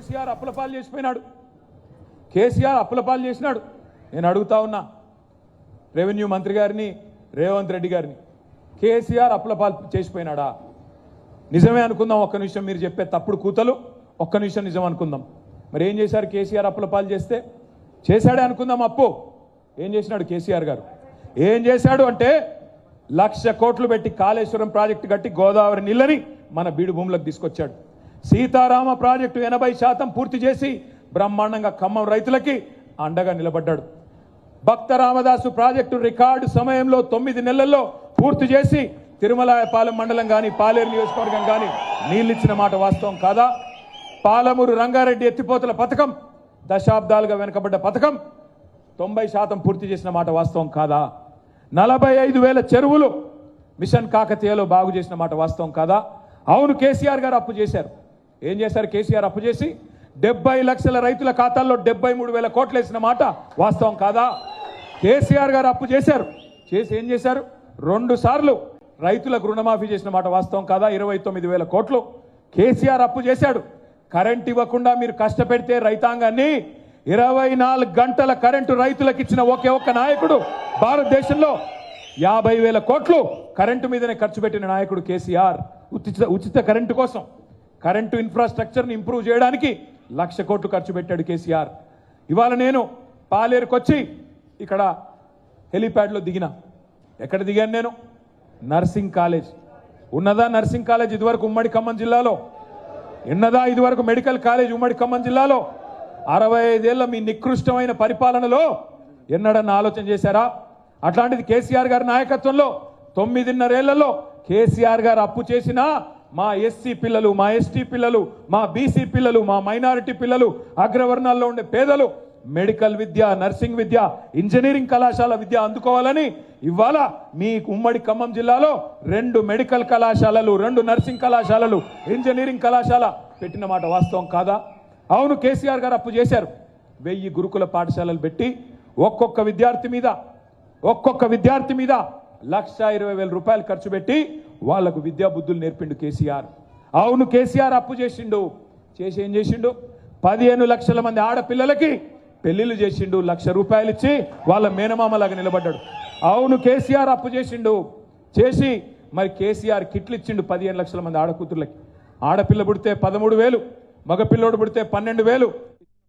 కేసీఆర్ అప్పులపాలు చేసిపోయినాడు. కేసీఆర్ అప్పులపాలు చేసినాడు. నేను అడుగుతా ఉన్నా రెవెన్యూ మంత్రి గారిని, రేవంత్ రెడ్డి గారిని, కేసీఆర్ అప్పులపాలు చేసిపోయినాడా? నిజమే అనుకుందాం. ఒక్క నిమిషం మీరు చెప్పే తప్పుడు కూతలు ఒక్క నిమిషం నిజం అనుకుందాం. మరి ఏం చేశారు కేసీఆర్ అప్పులపాలు చేస్తే? చేశాడే అనుకుందాం. అప్పు ఏం చేసినాడు కేసీఆర్ గారు? ఏం చేశాడు అంటే 1,00,000 కోట్లు పెట్టి కాళేశ్వరం ప్రాజెక్టు కట్టి గోదావరి నీళ్ళని మన బీడు భూములకు తీసుకొచ్చాడు. సీతారామ ప్రాజెక్టు 80% పూర్తి చేసి బ్రహ్మాండంగా ఖమ్మం రైతులకి అండగా నిలబడ్డాడు. భక్త రామదాసు ప్రాజెక్టు రికార్డు సమయంలో 9 నెలల్లో పూర్తి చేసి తిరుమలాయపాలెం మండలం కానీ పాలేరు నియోజకవర్గం కానీ నీళ్ళిచ్చిన మాట వాస్తవం కాదా? పాలమూరు రంగారెడ్డి ఎత్తిపోతల పథకం దశాబ్దాలుగా వెనుకబడ్డ పథకం 90% పూర్తి చేసిన మాట వాస్తవం కాదా? 45,000 చెరువులు మిషన్ కాకతీయలో బాగు చేసిన మాట వాస్తవం కాదా? అవును, కేసీఆర్ గారు అప్పు చేశారు. ఏం చేశారు కేసీఆర్ అప్పు చేసి? 70 లక్షల రైతుల ఖాతాల్లో 73,000 కోట్లు వేసిన మాట వాస్తవం కాదా? కేసీఆర్ గారు అప్పు చేశారు. చేసి ఏం చేశారు? 2 సార్లు రైతులకు రుణమాఫీ చేసిన మాట వాస్తవం కాదా? 29,000 కోట్లు కేసీఆర్ అప్పు చేశాడు. కరెంట్ ఇవ్వకుండా మీరు కష్టపెడితే రైతాంగాన్ని 24 గంటల కరెంటు రైతులకు ఇచ్చిన ఒకే ఒక్క నాయకుడు భారతదేశంలో. 50,000 కోట్లు కరెంటు మీదనే ఖర్చు పెట్టిన నాయకుడు కేసీఆర్. ఉచిత కరెంటు కోసం, కరెంటు ఇన్ఫ్రాస్ట్రక్చర్ని ఇంప్రూవ్ చేయడానికి 1,00,000 కోట్లు ఖర్చు పెట్టాడు కేసీఆర్. ఇవాళ నేను పాలేరుకు వచ్చి ఇక్కడ హెలిప్యాడ్లో దిగిన. ఎక్కడ దిగాను నేను? నర్సింగ్ కాలేజ్ ఉన్నదా? నర్సింగ్ కాలేజ్ ఇదివరకు ఉమ్మడి ఖమ్మం జిల్లాలో ఉన్నదా? ఇదివరకు మెడికల్ కాలేజ్ ఉమ్మడి ఖమ్మం జిల్లాలో 65 ఏళ్ల మీ నికృష్టమైన పరిపాలనలో ఎన్నడన్నా ఆలోచన చేశారా? అట్లాంటిది కేసీఆర్ గారి నాయకత్వంలో 9.5 ఏళ్లలో కేసీఆర్ గారు అప్పు చేసినా మా ఎస్సీ పిల్లలు, మా ఎస్టీ పిల్లలు, మా బీసీ పిల్లలు, మా మైనారిటీ పిల్లలు, అగ్రవర్ణాల్లో ఉండే పేదలు మెడికల్ విద్య, నర్సింగ్ విద్య, ఇంజనీరింగ్ కళాశాల విద్య అందుకోవాలని ఇవాళ మీ ఉమ్మడి ఖమ్మం జిల్లాలో 2 మెడికల్ కళాశాలలు, 2 నర్సింగ్ కళాశాలలు, ఇంజనీరింగ్ కళాశాల పెట్టిన మాట వాస్తవం కాదా? అవును, కేసీఆర్ గారు అప్పు చేశారు. 1000 గురుకుల పాఠశాలలు పెట్టి ఒక్కొక్క విద్యార్థి మీద 1,20,000 రూపాయలు ఖర్చు పెట్టి వాళ్లకు విద్యా బుద్ధులు నేర్పిండు కేసీఆర్. అవును, కేసీఆర్ అప్పు చేసిండు. చేసి ఏం చేసిండు? 15 లక్షల మంది ఆడపిల్లలకి పెళ్లిళ్ళు చేసిండు. 1,00,000 రూపాయలు ఇచ్చి వాళ్ళ మేనమామలాగా నిలబడ్డాడు. అవును, కేసీఆర్ అప్పు చేసిండు. చేసి మరి కేసీఆర్ కిట్లు ఇచ్చిండు 15 లక్షల మంది ఆడకూతుర్లకి. ఆడపిల్ల పుడితే 13,000, మగపిల్లోడు పుడితే 12,000,